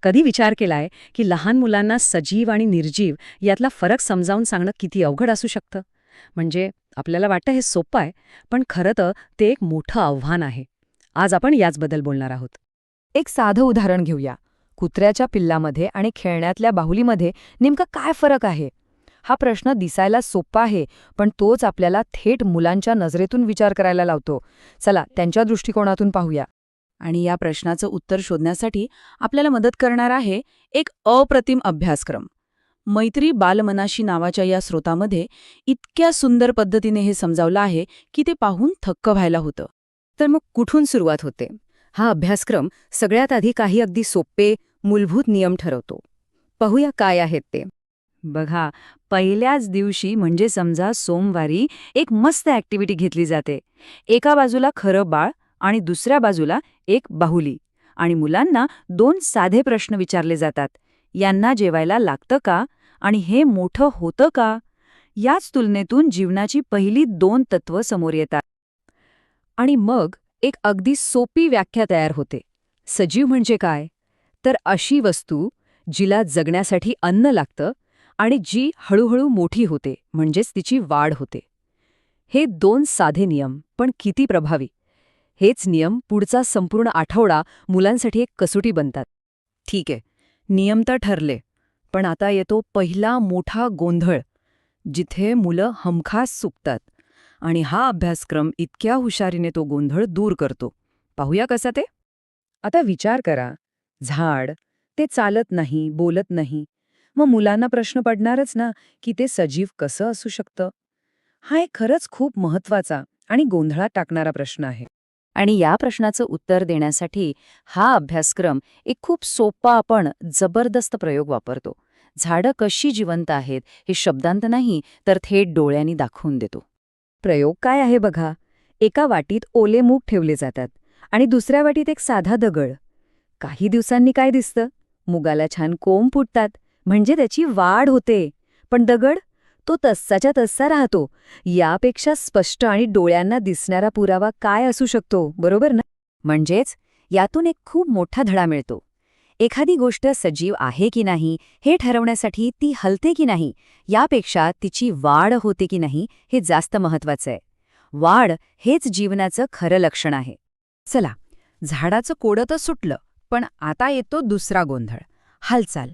कधी विचार केलाय की लहान मुलांना सजीव आणि निर्जीव यातला फरक समजावून सांगणं किती अवघड असू शकतं? म्हणजे आपल्याला वाटतं हे सोपं आहे, पण खरं तर ते एक मोठं आव्हान आहे. आज आपण याचबद्दल बोलणार आहोत. एक साधं उदाहरण घेऊया. कुत्र्याच्या पिल्लामध्ये आणि खेळण्यातल्या बाहुलीमध्ये नेमका काय फरक आहे? हा प्रश्न दिसायला सोपा आहे, पण तोच आपल्याला थेट मुलांच्या नजरेतून विचार करायला लावतो. चला त्यांच्या दृष्टिकोनातून पाहूया. आणि या प्रश्नाचं उत्तर शोधण्यासाठी आपल्याला मदत करणार आहे एक अप्रतिम अभ्यासक्रम. मैत्री बालमनाशी नावाच्या या स्रोतामध्ये इतक्या सुंदर पद्धतीने हे समजावलं आहे की ते पाहून थक्क व्हायला होतं. तर मग कुठून सुरुवात होते? हा अभ्यासक्रम सगळ्यात आधी काही अगदी सोपे, मूलभूत नियम ठरवतो. पाहूया काय आहेत ते. बघा, पहिल्याच दिवशी म्हणजे समजा सोमवारी एक मस्त ॲक्टिव्हिटी घेतली जाते. एका बाजूला खरं बाळ आणि दुसऱ्या बाजूला एक बाहुली. आणि मुलांना 2 साधे प्रश्न विचारले जातात. यांना जेवायला लागतं का? आणि हे मोठं होतं का? याच तुलनेतून जीवनाची पहिली 2 तत्वं समोर येतात. आणि मग एक अगदी सोपी व्याख्या तयार होते. सजीव म्हणजे काय? तर अशी वस्तू जिला जगण्यासाठी अन्न लागतं आणि जी हळूहळू मोठी होते, म्हणजेच तिची वाढ होते. हे 2 साधे नियम, पण किती प्रभावी. हेच नियम पुढचा संपूर्ण आठवडा मुलांसाठी एक कसोटी बनतात. ठीक आहे, नियम तर ठरले, पण आता येतो पहिला मोठा गोंधळ, जिथे मुलं हमखास चुकतात. आणि हा अभ्यासक्रम इतक्या हुशारीने तो गोंधळ दूर करतो. पाहूया कसा ते. आता विचार करा, झाड ते चालत नाही, बोलत नाही. मग मुलांना प्रश्न पडणारच ना की ते सजीव कसं असू शकतं. हा एक खरंच खूप महत्वाचा आणि गोंधळात टाकणारा प्रश्न आहे. आणि या प्रश्नाचं उत्तर देण्यासाठी हा अभ्यासक्रम एक खूप सोपा पण जबरदस्त प्रयोग वापरतो. झाडं कशी जिवंत आहेत हे शब्दांत नाही, तर थेट डोळ्यांनी दाखवून देतो. प्रयोग काय आहे बघा. एका वाटीत ओले मूग ठेवले जातात आणि दुसऱ्या वाटीत एक साधा दगड. काही दिवसांनी काय दिसतं? मुगाला छान कोंब फुटतात, म्हणजे त्याची वाढ होते. पण दगड तो तस्साच्या तस्सा राहतो. यापेक्षा स्पष्ट आणि डोळ्यांना दिसणारा पुरावा काय असू शकतो, बरोबर ना? म्हणजेच यातून एक खूप मोठा धडा मिळतो. एखादी गोष्ट सजीव आहे की नाही हे ठरवण्यासाठी ती हलते की नाही, यापेक्षा तिची वाढ होते की नाही हे जास्त महत्वाचं आहे. वाढ हेच जीवनाचं खरं लक्षण आहे. चला, झाडाचं कोडं तर सुटलं, पण आता येतो दुसरा गोंधळ, हालचाल.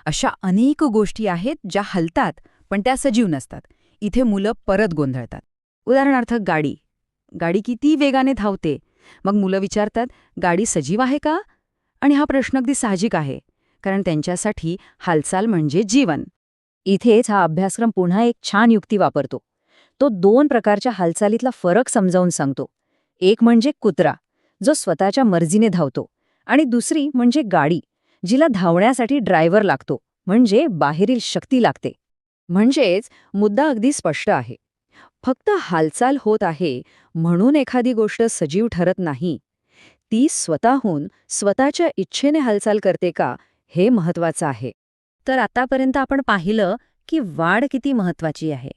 अशा अनेक गोष्टी आहेत ज्या हलतात, पण त्या सजीव नसतात. इथे मुलं परत गोंधळतात. उदाहरणार्थ गाडी. गाडी किती वेगाने धावते. मग मुलं विचारतात, गाडी सजीव आहे का? आणि हा प्रश्न अगदी साहजिक आहे, कारण त्यांच्यासाठी हालचाल म्हणजे जीवन. इथेच हा अभ्यासक्रम पुन्हा एक छान युक्ती वापरतो. तो 2 प्रकारच्या हालचालीतला फरक समजावून सांगतो. एक म्हणजे कुत्रा, जो स्वतःच्या मर्जीने धावतो, आणि दुसरी म्हणजे गाडी, जिला धावण्यासाठी ड्रायव्हर लागतो, म्हणजे बाहेरील शक्ती लागते. म्हणजेच मुद्दा अगदी स्पष्ट आहे. फक्त हालचाल होत आहे म्हणून एखादी गोष्ट सजीव ठरत नाही. ती स्वतःहून स्वतःच्या इच्छेने हालचाल करते का, हे महत्वाचं आहे. तर आतापर्यंत आपण पाहिलं की वाढ किती महत्वाची आहे.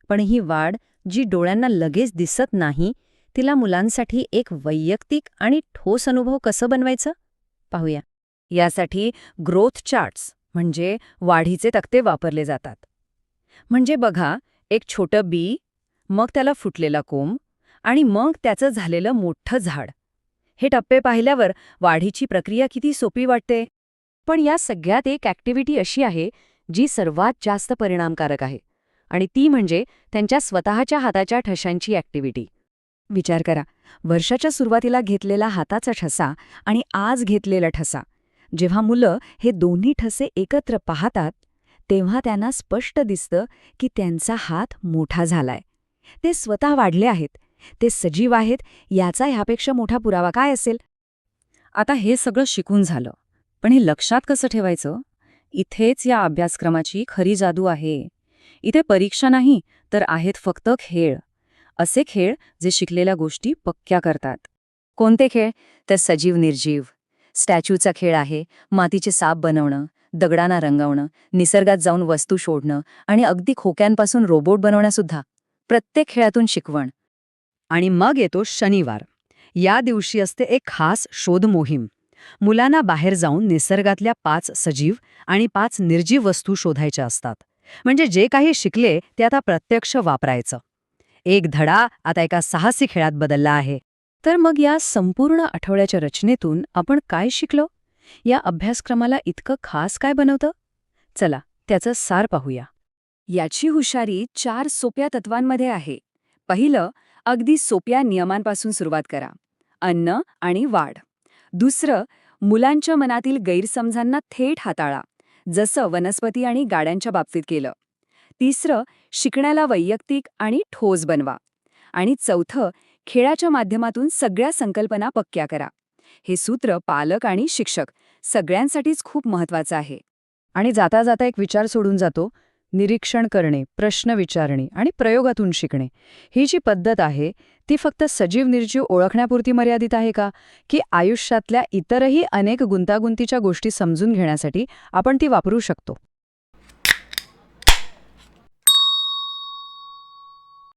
पण ही वाढ जी डोळ्यांना लगेच दिसत नाही, तिला मुलांसाठी एक वैयक्तिक आणि ठोस अनुभव कसं बनवायचं, पाहूया. यासाठी ग्रोथ चार्ट्स म्हणजे वाढीचे तक्ते वापरले जातात. म्हणजे बघा, एक छोटं बी, मग त्याला फुटलेला कोंब, आणि मग त्याचं झालेलं मोठं झाड. हे टप्पे पाहिल्यावर वाढीची प्रक्रिया किती सोपी वाटते. पण या सगळ्यात एक ॲक्टिव्हिटी अशी आहे जी सर्वात जास्त परिणामकारक आहे, आणि ती म्हणजे त्यांच्या स्वतःच्या हाताच्या ठशांची ॲक्टिव्हिटी. विचार करा, वर्षाच्या सुरुवातीला घेतलेला हाताचा ठसा आणि आज घेतलेला ठसा. जेव्हा मुलं हे दोन्ही ठसे एकत्र पाहतात, तेव्हा त्यांना स्पष्ट दिसतं की त्यांचा हात मोठा झालाय. ते स्वतः वाढले आहेत, ते सजीव आहेत. याचा ह्यापेक्षा मोठा पुरावा काय असेल? आता हे सगळं शिकून झालं, पण हे लक्षात कसं ठेवायचं? इथेच या अभ्यासक्रमाची खरी जादू आहे. इथे परीक्षा नाही, तर आहेत फक्त खेळ. असे खेळ जे शिकलेल्या गोष्टी पक्क्या करतात. कोणते खेळ? तर सजीव निर्जीव. स्टॅच्यूचा खेळ आहे, मातीचे साप बनवणं, दगडांना रंगवणं, निसर्गात जाऊन वस्तू शोधणं, आणि अगदी खोक्यांपासून रोबोट बनवण्यासुद्धा. प्रत्येक खेळातून शिकवण. आणि मग येतो शनिवार. या दिवशी असते एक खास शोध मोहीम. मुलांना बाहेर जाऊन निसर्गातल्या 5 सजीव आणि 5 निर्जीव वस्तू शोधायच्या असतात. म्हणजे जे काही शिकले ते आता प्रत्यक्ष वापरायचं. एक धडा आता एका साहसी खेळात बदलला आहे. तर मग या संपूर्ण आठवड्याच्या रचनेतून आपण काय शिकलो? या अभ्यासक्रमाला इतकं खास काय बनवतं? चला, त्याचं सार पाहूया. याची हुशारी 4 सोप्या तत्वांमध्ये आहे. पहिलं, अगदी सोप्या नियमांपासून सुरुवात करा. अन्न आणि वाढ. दुसरं, मुलांच्या मनातील गैरसमजांना थेट हाताळा, जसं वनस्पती आणि गाड्यांच्या बाबतीत केलं. तिसरं, शिकण्याला वैयक्तिक आणि ठोस बनवा. आणि चौथं, खेळाच्या माध्यमातून सगळ्या संकल्पना पक्क्या करा. हे सूत्र पालक आणि शिक्षक सगळ्यांसाठीच खूप महत्वाचं आहे. आणि जाता जाता एक विचार सोडून जातो, निरीक्षण करणे, प्रश्न विचारणे आणि प्रयोगातून शिकणे. ही जी पद्धत आहे ती फक्त सजीव निर्जीव ओळखण्यापुरती मर्यादित आहे का, की आयुष्यातल्या इतरही अनेक गुंतागुंतीच्या गोष्टी समजून घेण्यासाठी आपण ती वापरू शकतो?